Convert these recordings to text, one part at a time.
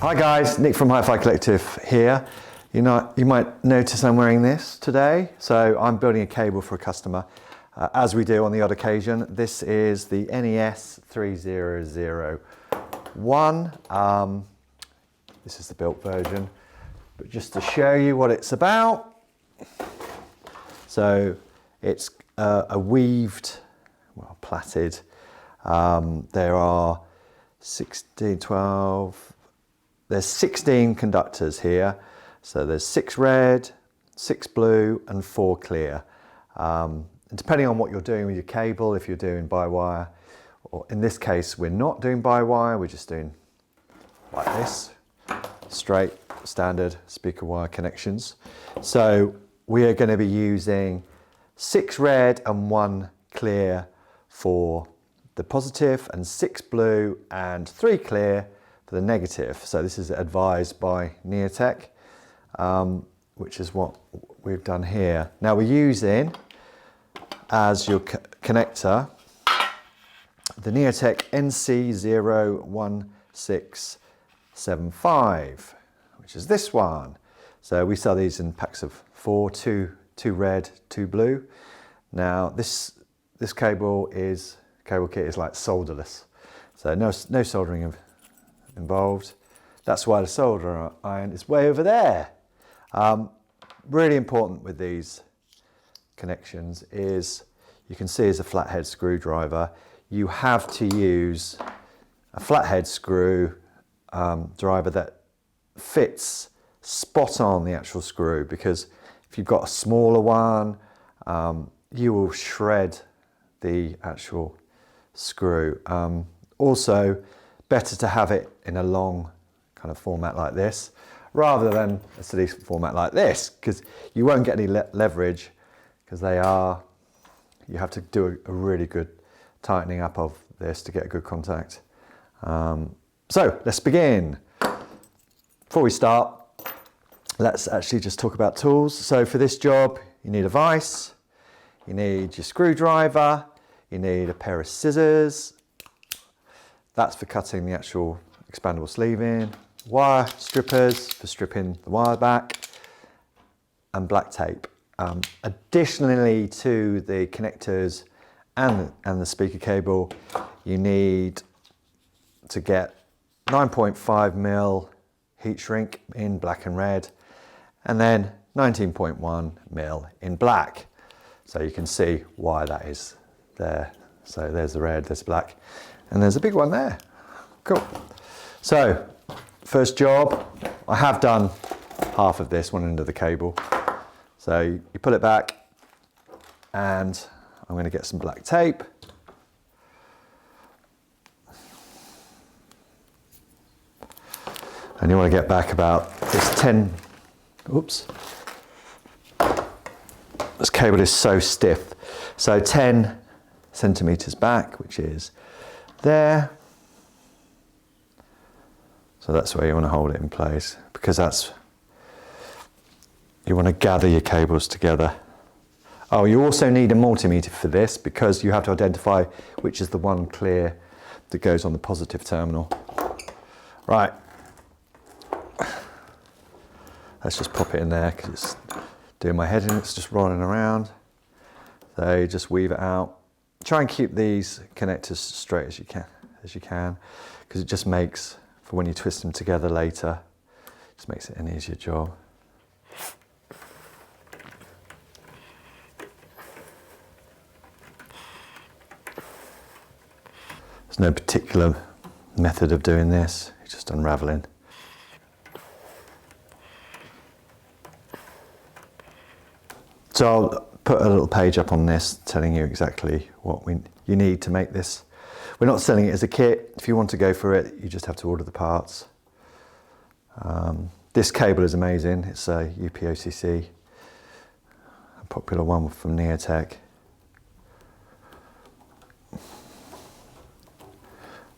Hi guys, Nick from HiFi Collective here. You might notice I'm wearing this today. So I'm building a cable for a customer, as we do on the odd occasion. This is the NES 3001. This is the built version, but just to show you what it's about. So it's a weaved, well, plaited. There are 16 conductors here. So there's 6 red, 6 blue and 4 clear. And depending on what you're doing with your cable, if you're doing by wire, or in this case, we're not doing by wire, we're just doing like this, straight standard speaker wire connections. So we are going to be using 6 red and 1 clear for the positive and 6 blue and 3 clear for the negative. So this is advised by Neotech, which is what we've done here. Now we're using, as your connector, the Neotech NC01675, which is this one. So we sell these in packs of 4, 2 red, 2 blue. Now this cable kit is like solderless, so no soldering involved. That's why the solder iron is way over there. Really important with these connections is, you can see as a flathead screwdriver, you have to use a flathead screw driver that fits spot on the actual screw, because if you've got a smaller one, you will shred the actual screw. Also, better to have it in a long kind of format like this rather than a silly format like this, because you won't get any leverage, because you have to do a really good tightening up of this to get a good contact. So let's begin. Before we start, let's actually just talk about tools. So for this job, you need a vise, you need your screwdriver, you need a pair of scissors. That's for cutting the actual expandable sleeve in. Wire strippers for stripping the wire back, and black tape. Additionally to the connectors and the speaker cable, you need to get 9.5mm heat shrink in black and red, and then 19.1mm in black. So you can see why that is there. So there's the red, there's black, and there's a big one there. Cool. So first job, I have done half of this, one end of the cable. So you pull it back, and I'm going to get some black tape. And you want to get back about this 10, oops. This cable is so stiff. So 10 centimeters back, which is there. So that's where you want to hold it in place, because you want to gather your cables together. Oh, you also need a multimeter for this, because you have to identify which is the one clear that goes on the positive terminal. Right. Let's just pop it in there, because it's doing my head in, it's just rolling around. So you just weave it out. Try and keep these connectors straight as you can, because it just makes, for when you twist them together later, just makes it an easier job. There's no particular method of doing this, it's just unraveling. So I'll put a little page up on this telling you exactly what you need to make this. We're not selling it as a kit. If you want to go for it, you just have to order the parts. This cable is amazing. It's a UPOCC, a popular one from Neotech.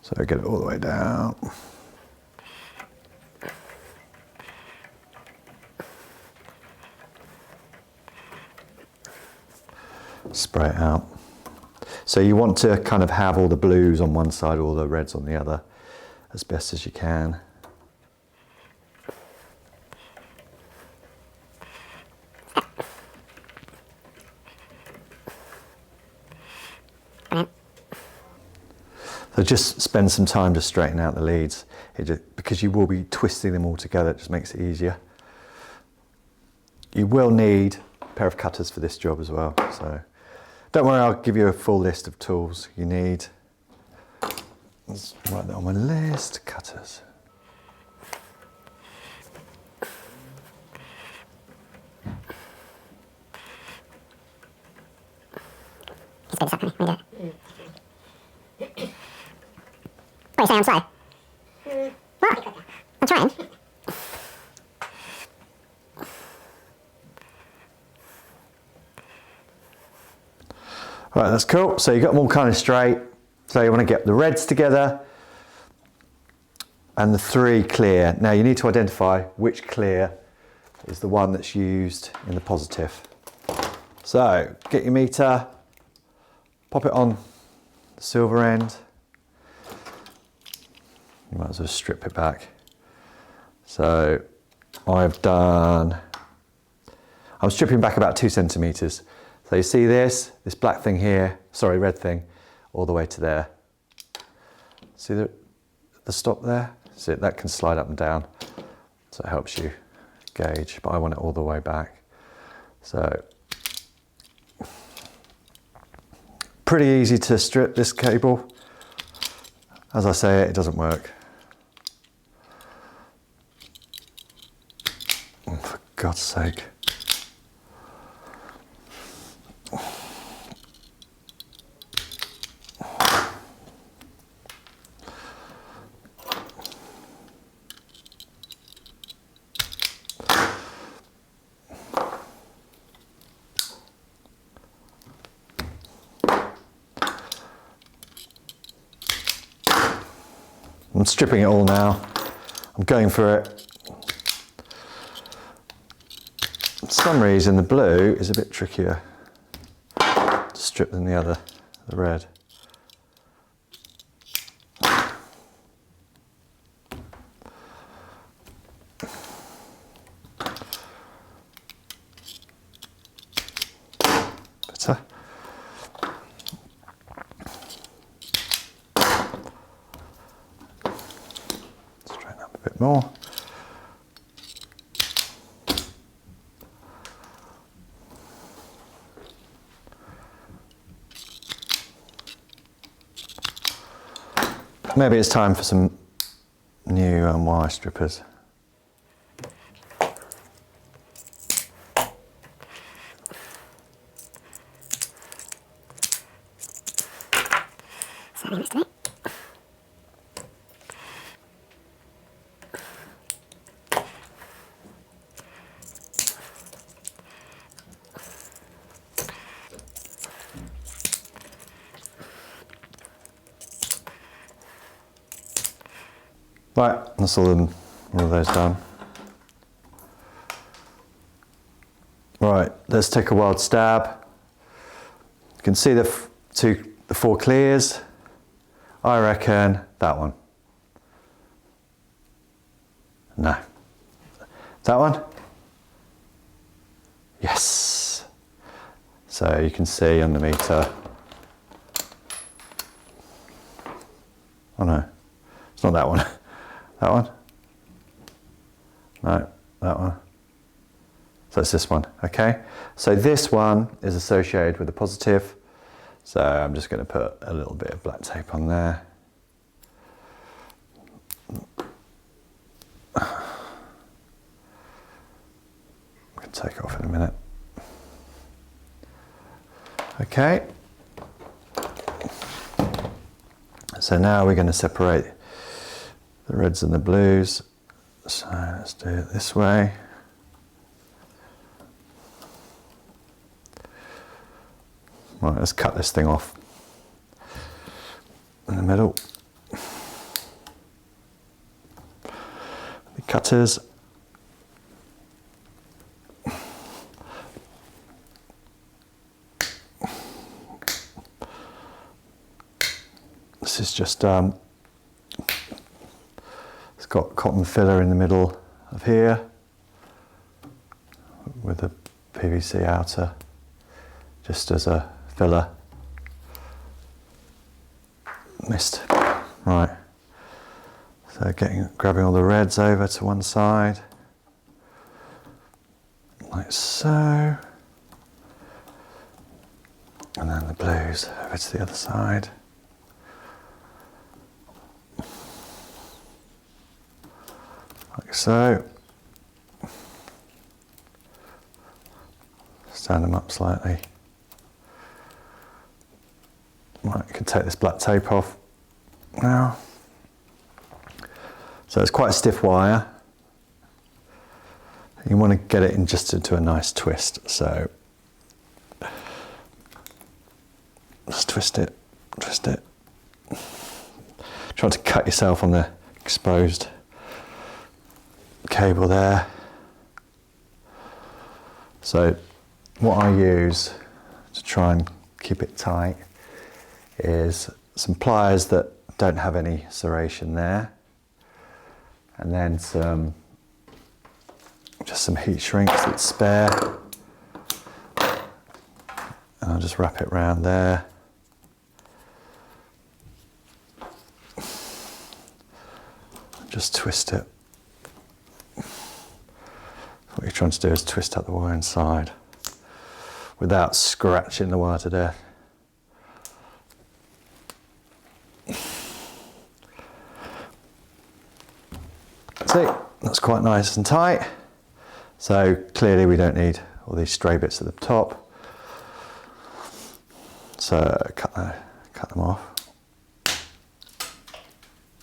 So get it all the way down. Spray it out. So you want to kind of have all the blues on one side, all the reds on the other, as best as you can. So just spend some time to straighten out the leads. Because you will be twisting them all together, it just makes it easier. You will need a pair of cutters for this job as well. So don't worry, I'll give you a full list of tools you need. Let's write that on my list, cutters. What are you saying, I'm slow? What? I'm trying. Right, that's cool. So you got them all kind of straight. So you want to get the reds together and the 3 clear. Now you need to identify which clear is the one that's used in the positive. So get your meter, pop it on the silver end. You might as well strip it back. So I'm stripping back about 2 centimeters. So you see this black thing here, sorry, red thing, all the way to there. See the stop there? See, that can slide up and down. So it helps you gauge, but I want it all the way back. So, pretty easy to strip this cable. As I say, it doesn't work. Oh, for God's sake. I'm stripping it all now. I'm going for it. For some reason the blue is a bit trickier to strip than the red. Better. Bit more. Maybe it's time for some new wire strippers. Right, that's all of those done. Right, let's take a wild stab. You can see the 4 clears. I reckon that one. No. That one? Yes. So you can see on the meter. Oh no, it's not that one. That one? No, that one. So it's this one, okay? So this one is associated with the positive. So I'm just going to put a little bit of black tape on there. I'm going to take it off in a minute. Okay. So now we're going to separate the reds and the blues. So let's do it this way. Right, let's cut this thing off in the middle. cutters. This is just, it's got cotton filler in the middle of here with a PVC outer just as a filler. Missed. Right. So grabbing all the reds over to one side, like so. And then the blues over to the other side. Like so. Stand them up slightly. Right, you can take this black tape off now. So it's quite a stiff wire. You want to get it in just into a nice twist. So just twist it, twist it. Try to cut yourself on the exposed cable there. So what I use to try and keep it tight is some pliers that don't have any serration there, and then just some heat shrinks that's spare, and I'll just wrap it around there. Just twist it. What you're trying to do is twist up the wire inside without scratching the wire to death. See, that's quite nice and tight. So clearly we don't need all these stray bits at the top. So cut them off.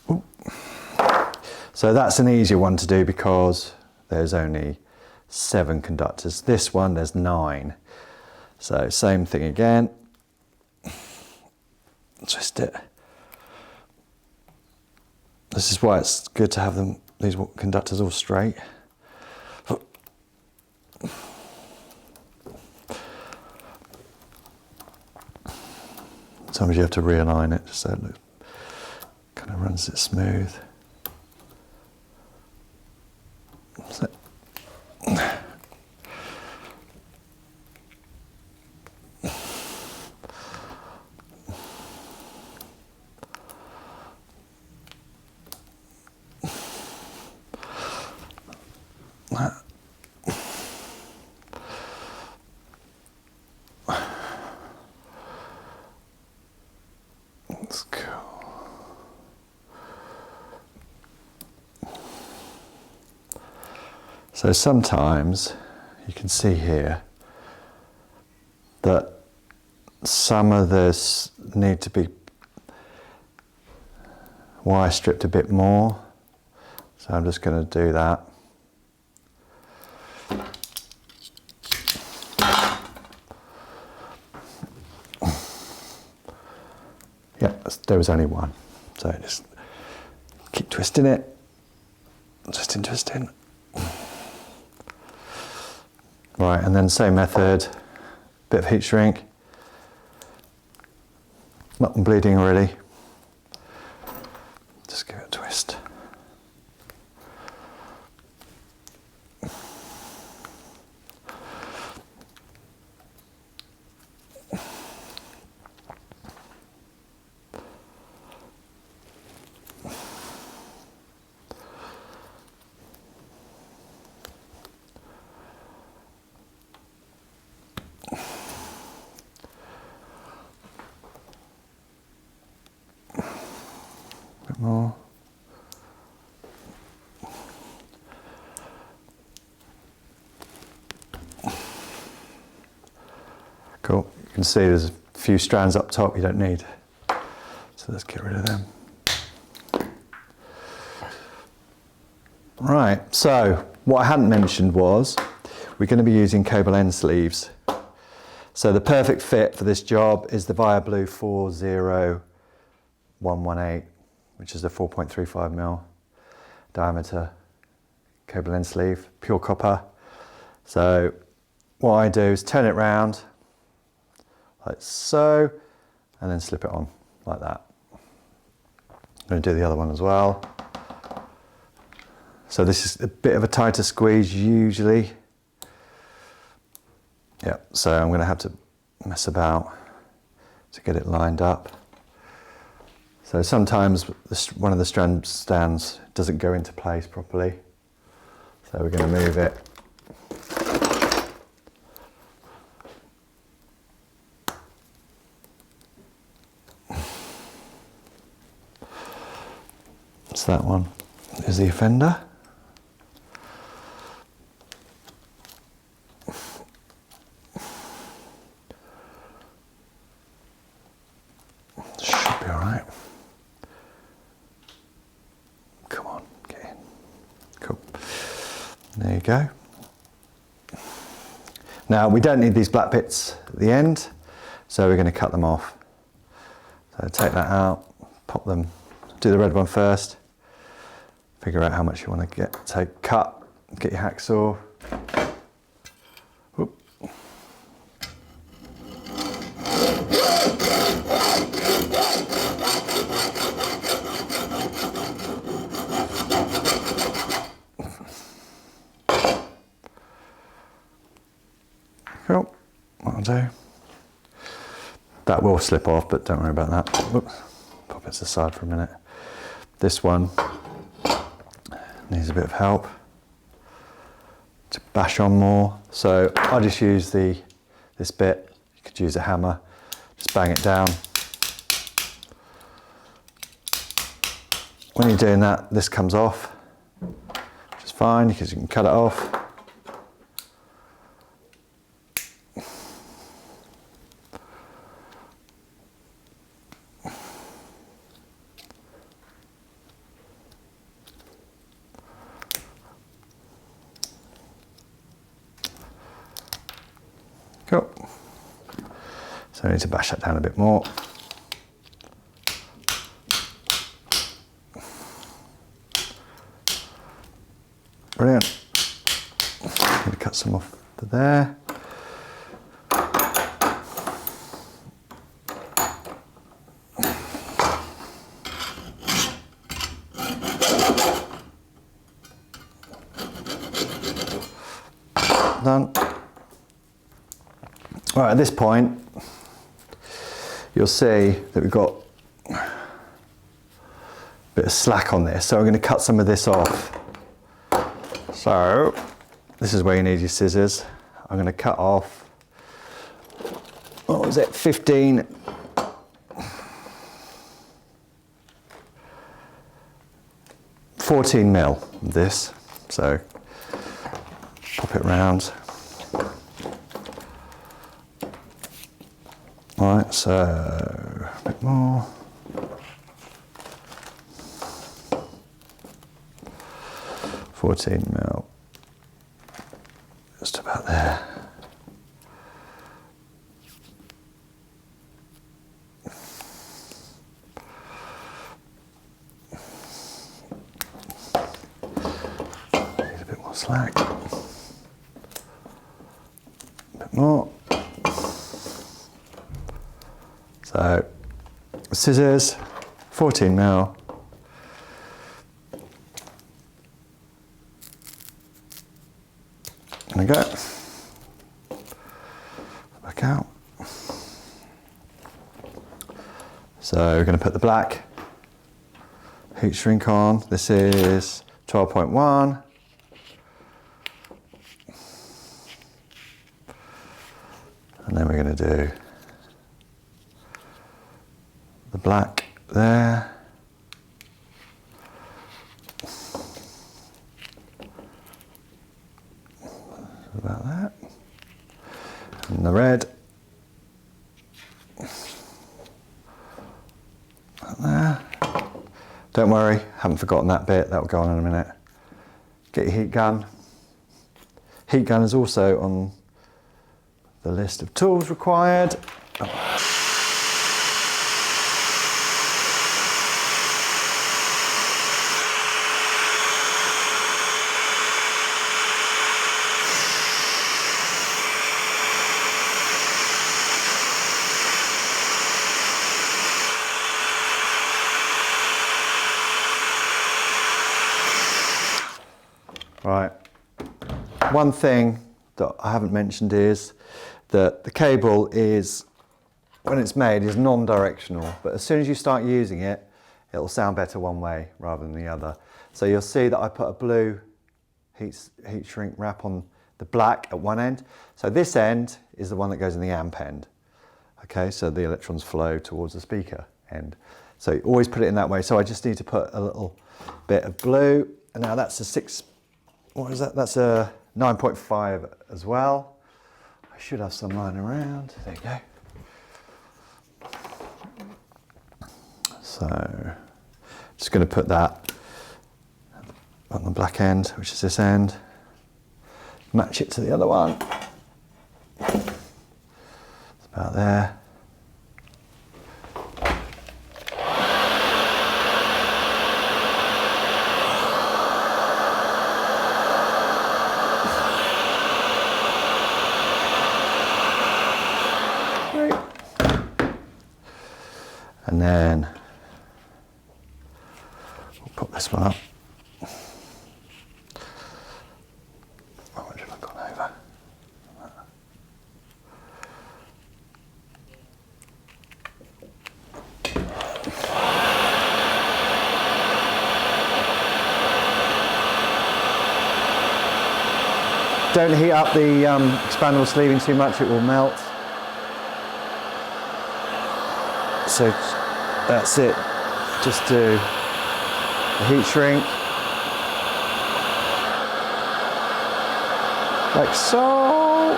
Ooh. So that's an easier one to do because there's only 7 conductors. This one, there's 9. So same thing again. Twist it. This is why it's good to have these conductors all straight. Sometimes you have to realign it just so it kind of runs it smooth. So, that's cool. So sometimes you can see here that some of this need to be wire stripped a bit more. So I'm just going to do that. Yeah, there was only one. So just keep twisting it. Twisting. Right, and then same method, bit of heat shrink. Not bleeding already. Just give it a twist. Bit more. Cool. You can see there's a few strands up top you don't need. So let's get rid of them. Right, so what I hadn't mentioned was we're going to be using cable end sleeves. So the perfect fit for this job is the Blue 40118, which is a 4.35mm diameter cable end sleeve, pure copper. So what I do is turn it round like so, and then slip it on like that. I'm going to do the other one as well. So this is a bit of a tighter squeeze usually. Yeah, so I'm going to have to mess about to get it lined up. So sometimes one of the strand stands doesn't go into place properly. So we're going to move it. So that one is the offender. Should be all right. Come on, get in. Cool. There you go. Now we don't need these black bits at the end, so we're going to cut them off. So take that out, pop them, do the red one first, figure out how much you want to take cut, get your hacksaw. Whoop. Cool, what I'll do. That will slip off, but don't worry about that. Whoops. Pop it to the side for a minute. This one needs a bit of help to bash on more. So I just use this bit. You could use a hammer. Just bang it down. When you're doing that, this comes off, which is fine because you can cut it off. Cool. So I need to bash that down a bit more. Brilliant. I'm going to cut some off to there. Done. Right, at this point, you'll see that we've got a bit of slack on this, so I'm going to cut some of this off. So, this is where you need your scissors. I'm going to cut off, what was it, 14 mil of this. So, pop it round. Right, so a bit more. $14 just about there. Need a bit more slack. A bit more. So, scissors, 14mm. There we go. Back out. So we're going to put the black heat shrink on. This is 12.1. And then we're going to do the black there. About that. And the red. About there. Don't worry, haven't forgotten that bit, that'll go on in a minute. Get your heat gun. Heat gun is also on the list of tools required. one thing that I haven't mentioned is that the cable is, when it's made, is non-directional, but as soon as you start using it, it'll sound better one way rather than the other. So you'll see that I put a blue heat shrink wrap on the black at one end. So this end is the one that goes in the amp end. Okay, so the electrons flow towards the speaker end. So you always put it in that way. So I just need to put a little bit of blue. And now that's a 6, what is that? That's a 9.5 as well. I should have some lying around. There you go. So just going to put that on the black end, which is this end. Match it to the other one. It's about there. And then we'll put this one up. How much have I gone over? Don't heat up the expandable sleeving too much, it will melt. So that's it, just do the heat shrink, like so.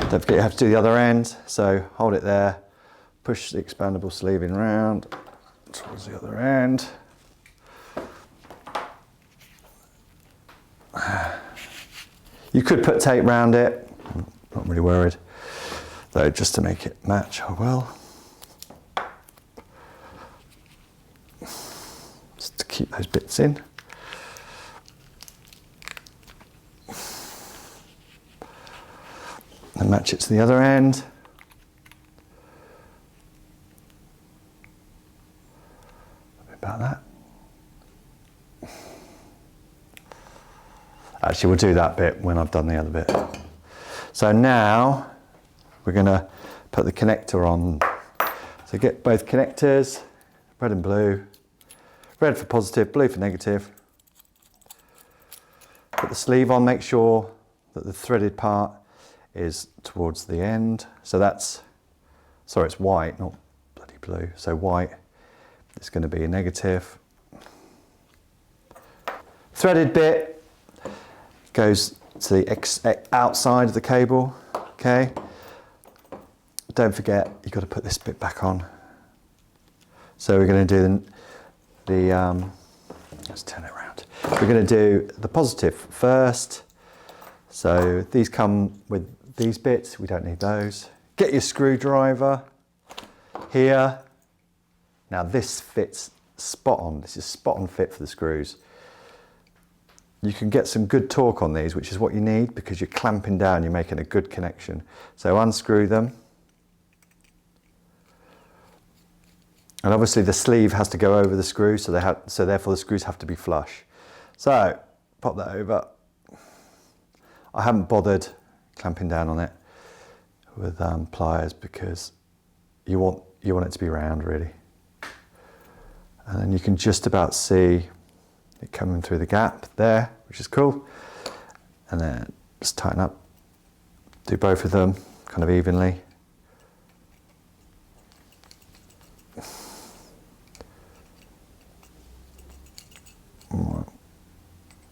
Don't forget you have to do the other end, so hold it there, push the expandable sleeving round towards the other end. You could put tape round it, not really worried. Though, just to make it match, I will. Just to keep those bits in. And match it to the other end. About that. Actually, we'll do that bit when I've done the other bit. So now, we're going to put the connector on. So get both connectors, red and blue. Red for positive, blue for negative. Put the sleeve on, make sure that the threaded part is towards the end. So that's, sorry, it's white, not bloody blue. So white is going to be a negative. Threaded bit goes to the outside of the cable, okay? Don't forget, you've got to put this bit back on. So we're going to do let's turn it around. We're going to do the positive first. So these come with these bits, we don't need those. Get your screwdriver here. Now this fits spot on, this is spot on fit for the screws. You can get some good torque on these, which is what you need because you're clamping down, you're making a good connection. So unscrew them. And obviously the sleeve has to go over the screw, so therefore the screws have to be flush. So pop that over. I haven't bothered clamping down on it with pliers because you want it to be round really. And then you can just about see it coming through the gap there, which is cool. And then just tighten up, do both of them kind of evenly.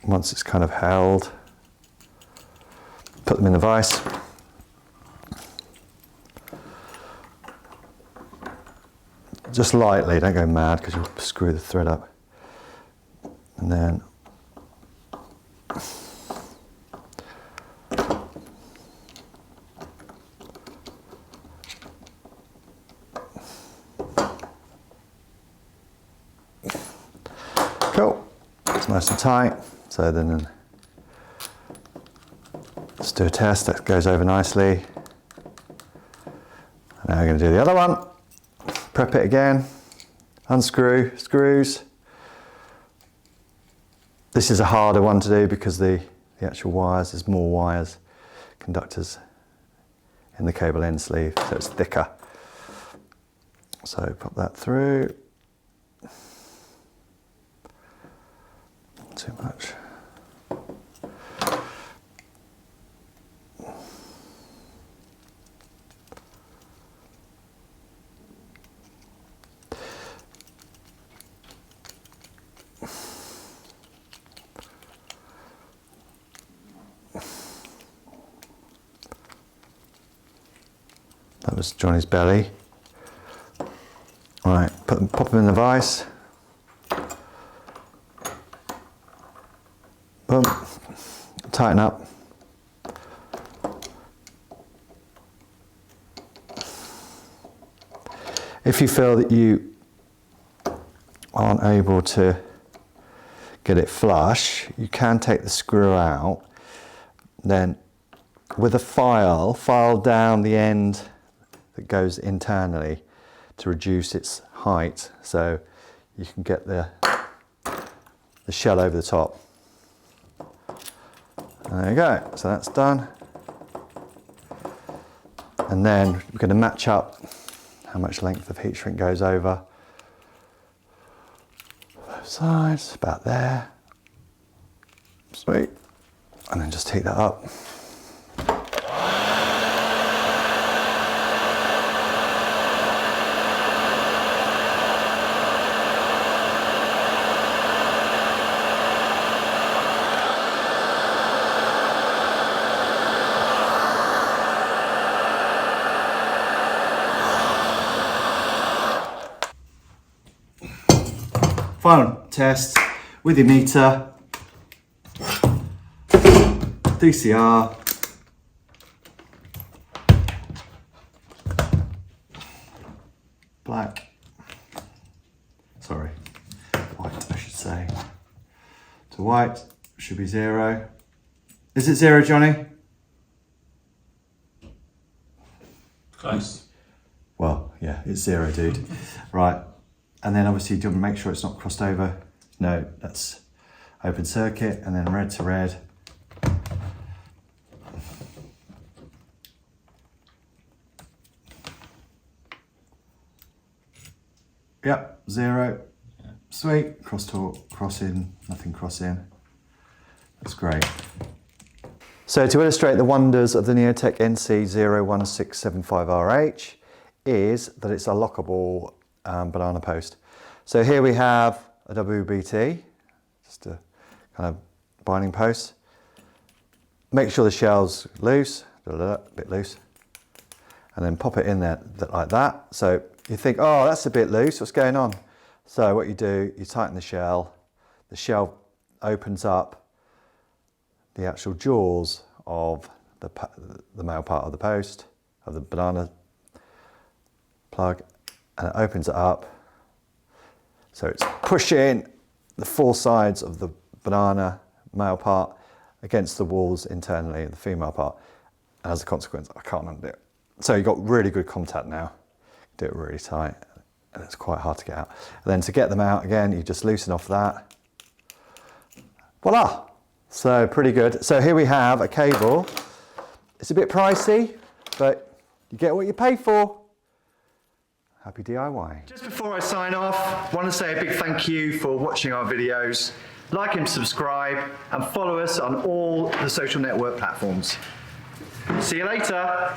Once it's kind of held, put them in the vise. Just lightly, don't go mad because you'll screw the thread up. And then cool, it's nice and tight. So then let's do a test. That goes over nicely. Now we're going to do the other one. Prep it again. Unscrew screws. This is a harder one to do because the actual wires, there's more wires, conductors in the cable end sleeve, so it's thicker. So pop that through. Not too much. That was Johnny's belly. Right, pop them in the vise. Boom. Tighten up. If you feel that you aren't able to get it flush, you can take the screw out. Then with a file down the end that goes internally to reduce its height, so you can get the shell over the top. There you go, so that's done. And then we're going to match up how much length of heat shrink goes over both sides, about there. Sweet. And then just heat that up. Final test with your meter, DCR, black, sorry, white I should say, to white should be 0. Is it 0, Johnny? Close. Well, yeah, it's 0, dude. Right. And then obviously you make sure it's not crossed over. No, that's open circuit, and then red to red. Yep, 0. Yeah. Sweet. Cross in, nothing cross in. That's great. So to illustrate the wonders of the Neotech NC01675RH is that it's a lockable banana post. So here we have a WBT, just a kind of binding post. Make sure the shell's loose, a bit loose, and then pop it in there like that. So you think, oh, that's a bit loose, what's going on? So what you do, you tighten the shell opens up the actual jaws of the male part of the post, of the banana plug, and it opens it up. So it's pushing the 4 sides of the banana male part against the walls internally, the female part. And as a consequence, I can't undo it. So you've got really good contact now. Do it really tight, and it's quite hard to get out. And then to get them out again, you just loosen off that. Voila! So pretty good. So here we have a cable. It's a bit pricey, but you get what you pay for. Happy DIY. Just before I sign off, I want to say a big thank you for watching our videos. Like and subscribe, and follow us on all the social network platforms. See you later.